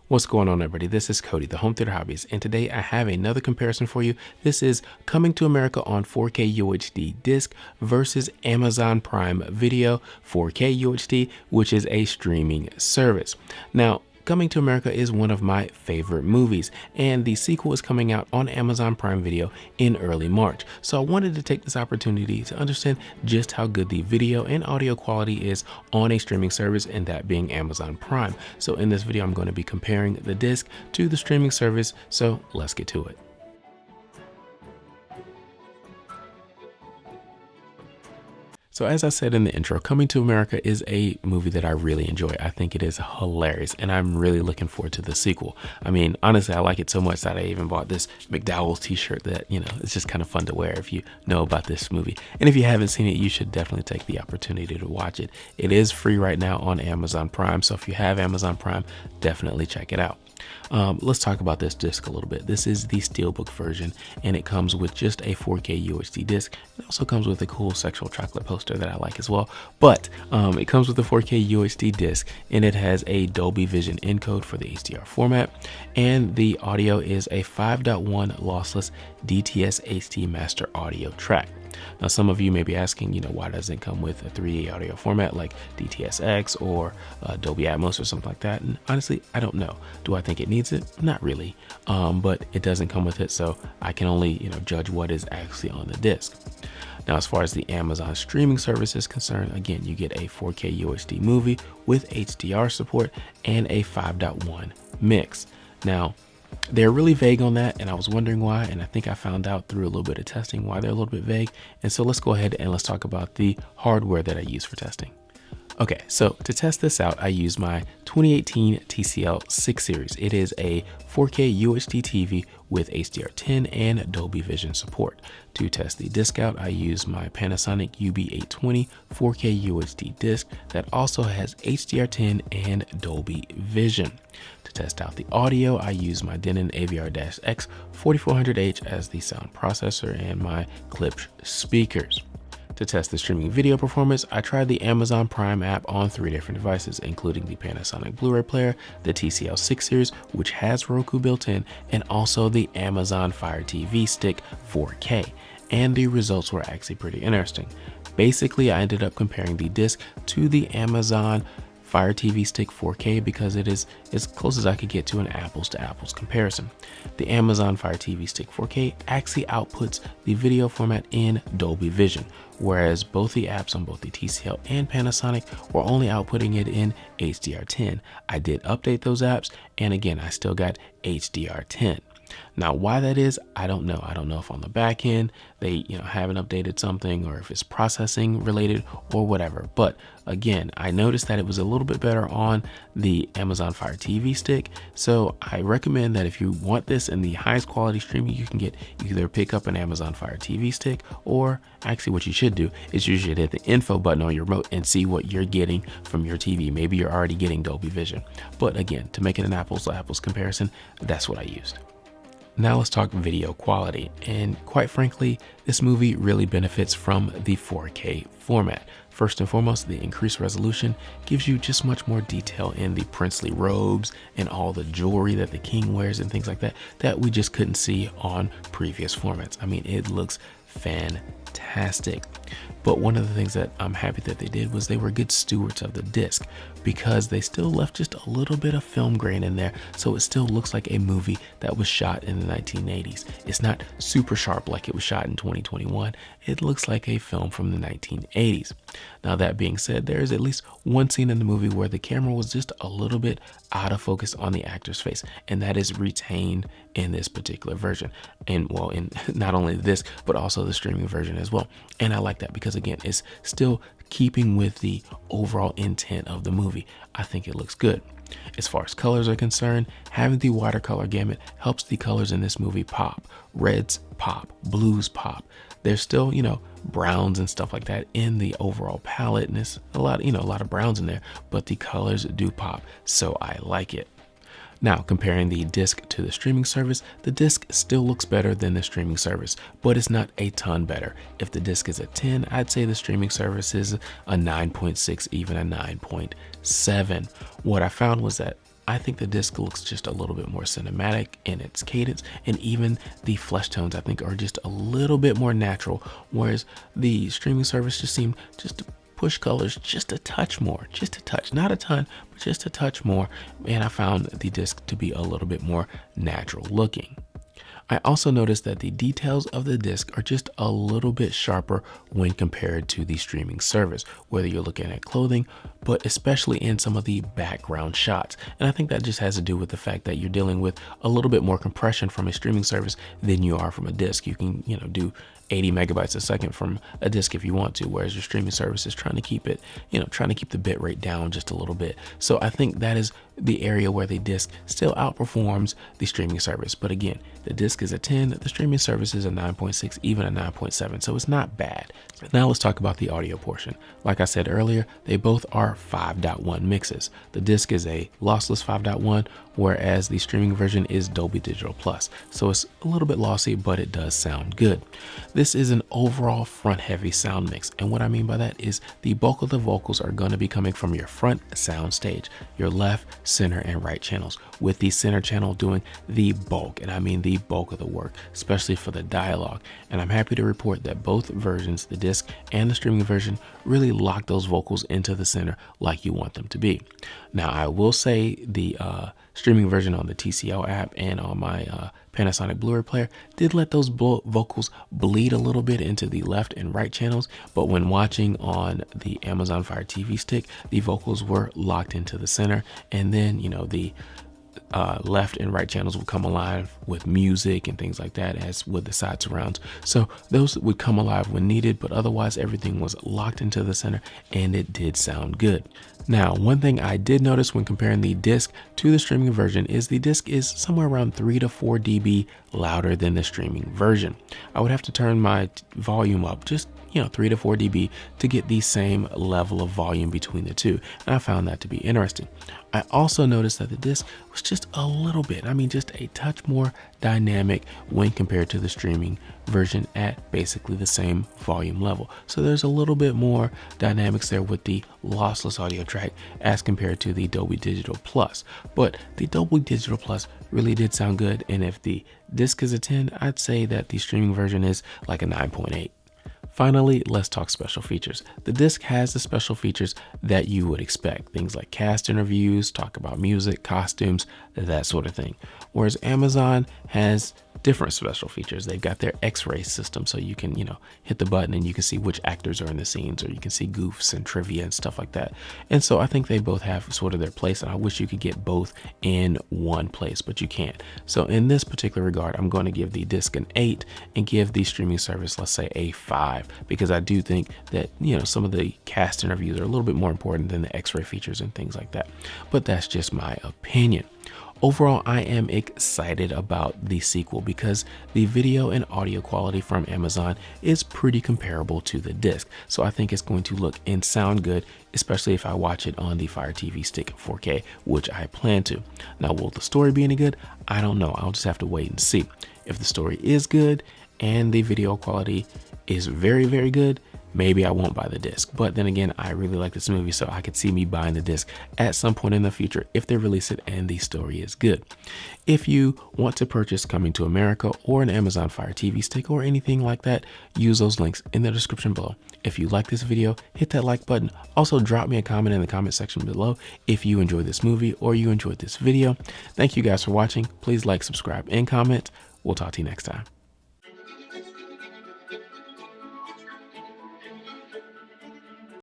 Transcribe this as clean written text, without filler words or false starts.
What's going on, everybody? This is Cody, the Home Theater Hobbyist, and today I have another comparison for you. This is coming to America on 4K UHD disc versus Amazon Prime Video 4K UHD, which is a streaming service. Now, Coming to America is one of my favorite movies, and the sequel is coming out on Amazon Prime Video in early March. So I wanted to take this opportunity to understand just how good the video and audio quality is on a streaming service, and that being Amazon Prime. So in this video, I'm going to be comparing the disc to the streaming service. So let's get to it. So as I said in the intro, Coming to America is a movie that I really enjoy. I think it is hilarious, and I'm really looking forward to the sequel. I mean, honestly, I like it so much that I even bought this McDowell's t-shirt that, it's just kind of fun to wear if you know about this movie. And if you haven't seen it, you should definitely take the opportunity to watch it. It is free right now on Amazon Prime, so if you have Amazon Prime, definitely check it out. Let's talk about this disc a little bit. This is the Steelbook version, and it comes with just a 4K UHD disc. It also comes with a cool sexual chocolate poster that I like as well. But it comes with a 4K UHD disc, and it has a Dolby Vision encode for the HDR format, and the audio is a 5.1 lossless DTS HD master audio track. Now, some of you may be asking, why doesn't it come with a 3D audio format like DTS:X or Dolby Atmos or something like that? And honestly, I don't know. Do I think it needs it? Not really. But it doesn't come with it, so I can only, judge what is actually on the disc. Now, as far as the Amazon streaming service is concerned, again, you get a 4K UHD movie with HDR support and a 5.1 mix. Now, they're really vague on that, and I was wondering why, and I think I found out through a little bit of testing why they're a little bit vague. And so let's go ahead and let's talk about the hardware that I use for testing. Okay, so to test this out, I use my 2018 TCL 6 series. It is a 4K UHD TV with HDR10 and Dolby Vision support. To test the disc out, I use my Panasonic UB820 4K UHD disc that also has HDR10 and Dolby Vision. To test out the audio, I use my Denon AVR-X 4400H as the sound processor and my Klipsch speakers. To test the streaming video performance, I tried the Amazon Prime app on 3 different devices, including the Panasonic Blu-ray player, the TCL 6 series, which has Roku built in, and also the Amazon Fire TV Stick 4K. And the results were actually pretty interesting. Basically, I ended up comparing the disc to the Amazon Fire TV Stick 4K because it is as close as I could get to an apples to apples comparison. The Amazon Fire TV Stick 4K actually outputs the video format in Dolby Vision, whereas both the apps on both the TCL and Panasonic were only outputting it in HDR10. I did update those apps, and again, I still got HDR10. Now, why that is, I don't know. I don't know if on the back end they haven't updated something, or if it's processing related or whatever. But again, I noticed that it was a little bit better on the Amazon Fire TV Stick. So I recommend that if you want this in the highest quality streaming you can get, you either pick up an Amazon Fire TV Stick, or actually what you should do is you should hit the info button on your remote and see what you're getting from your TV. Maybe you're already getting Dolby Vision. But again, to make it an apples to apples comparison, that's what I used. Now let's talk video quality, and quite frankly, this movie really benefits from the 4K format. First and foremost, the increased resolution gives you just much more detail in the princely robes and all the jewelry that the king wears and things like that, that we just couldn't see on previous formats. I mean, it looks fantastic. But one of the things that I'm happy that they did was they were good stewards of the disc, because they still left just a little bit of film grain in there, so it still looks like a movie that was shot in the 1980s. It's not super sharp like it was shot in 2021. It looks like a film from the 1980s. Now, that being said, there is at least one scene in the movie where the camera was just a little bit out of focus on the actor's face, and that is retained in this particular version, and well, in not only this but also the streaming version as well. And I like that because again, it's still keeping with the overall intent of the movie. I think it looks good. As far as colors are concerned, having the wider color gamut helps the colors in this movie pop. Reds pop, blues pop. There's still, browns and stuff like that in the overall palette, and it's a lot of browns in there, but the colors do pop, so I like it. Now, comparing the disc to the streaming service, the disc still looks better than the streaming service, but it's not a ton better. If the disc is a 10, I'd say the streaming service is a 9.6, even a 9.7. What I found was that I think the disc looks just a little bit more cinematic in its cadence, and even the flesh tones I think are just a little bit more natural, whereas the streaming service just seemed just to push colors just a touch more, just a touch, not a ton, but just a touch more, and I found the disc to be a little bit more natural looking. I also noticed that the details of the disc are just a little bit sharper when compared to the streaming service, whether you're looking at clothing, but especially in some of the background shots. And I think that just has to do with the fact that you're dealing with a little bit more compression from a streaming service than you are from a disc. You can, do 80 megabytes a second from a disc if you want to, whereas your streaming service is trying to keep it, trying to keep the bit rate down just a little bit. So I think that is the area where the disc still outperforms the streaming service. But again, the disc is a 10, the streaming service is a 9.6, even a 9.7. So it's not bad. Now let's talk about the audio portion. Like I said earlier, they both are 5.1 mixes. The disc is a lossless 5.1, whereas the streaming version is Dolby Digital Plus. So it's a little bit lossy, but it does sound good. This is an overall front heavy sound mix. And what I mean by that is the bulk of the vocals are going to be coming from your front sound stage, your left, center, and right channels, with the center channel doing the bulk, and I mean the bulk of the work, especially for the dialogue. And I'm happy to report that both versions, the disc and the streaming version, really lock those vocals into the center like you want them to be. Now, I will say the streaming version on the TCL app and on my Panasonic Blu-ray player did let those vocals bleed a little bit into the left and right channels, but when watching on the Amazon Fire TV stick, the vocals were locked into the center, and then the left and right channels would come alive with music and things like that, as with the side surrounds. So those would come alive when needed, but otherwise everything was locked into the center and it did sound good. Now, one thing I did notice when comparing the disc to the streaming version is the disc is somewhere around 3 to 4 dB louder than the streaming version. I would have to turn my volume up just 3 to 4 dB to get the same level of volume between the two. And I found that to be interesting. I also noticed that the disc was just a little bit, just a touch more dynamic when compared to the streaming version at basically the same volume level. So there's a little bit more dynamics there with the lossless audio track as compared to the Dolby Digital Plus. But the Dolby Digital Plus really did sound good. And if the disc is a 10, I'd say that the streaming version is like a 9.8. Finally, let's talk special features. The disc has the special features that you would expect. Things like cast interviews, talk about music, costumes, that sort of thing. Whereas Amazon has different special features. They've got their X-ray system, so you can, hit the button and you can see which actors are in the scenes, or you can see goofs and trivia and stuff like that. And so I think they both have sort of their place, and I wish you could get both in one place, but you can't. So in this particular regard, I'm going to give the disc an 8 and give the streaming service, let's say, a 5, because I do think that, some of the cast interviews are a little bit more important than the X-ray features and things like that. But that's just my opinion. Overall, I am excited about the sequel because the video and audio quality from Amazon is pretty comparable to the disc. So I think it's going to look and sound good, especially if I watch it on the Fire TV Stick 4K, which I plan to. Now, will the story be any good? I don't know. I'll just have to wait and see. If the story is good and the video quality is very, very good, maybe I won't buy the disc. But then again, I really like this movie, so I could see me buying the disc at some point in the future if they release it and the story is good. If you want to purchase Coming to America or an Amazon Fire TV Stick or anything like that, use those links in the description below. If you like this video, hit that like button. Also, drop me a comment in the comment section below if you enjoyed this movie or you enjoyed this video. Thank you guys for watching. Please like, subscribe, and comment. We'll talk to you next time.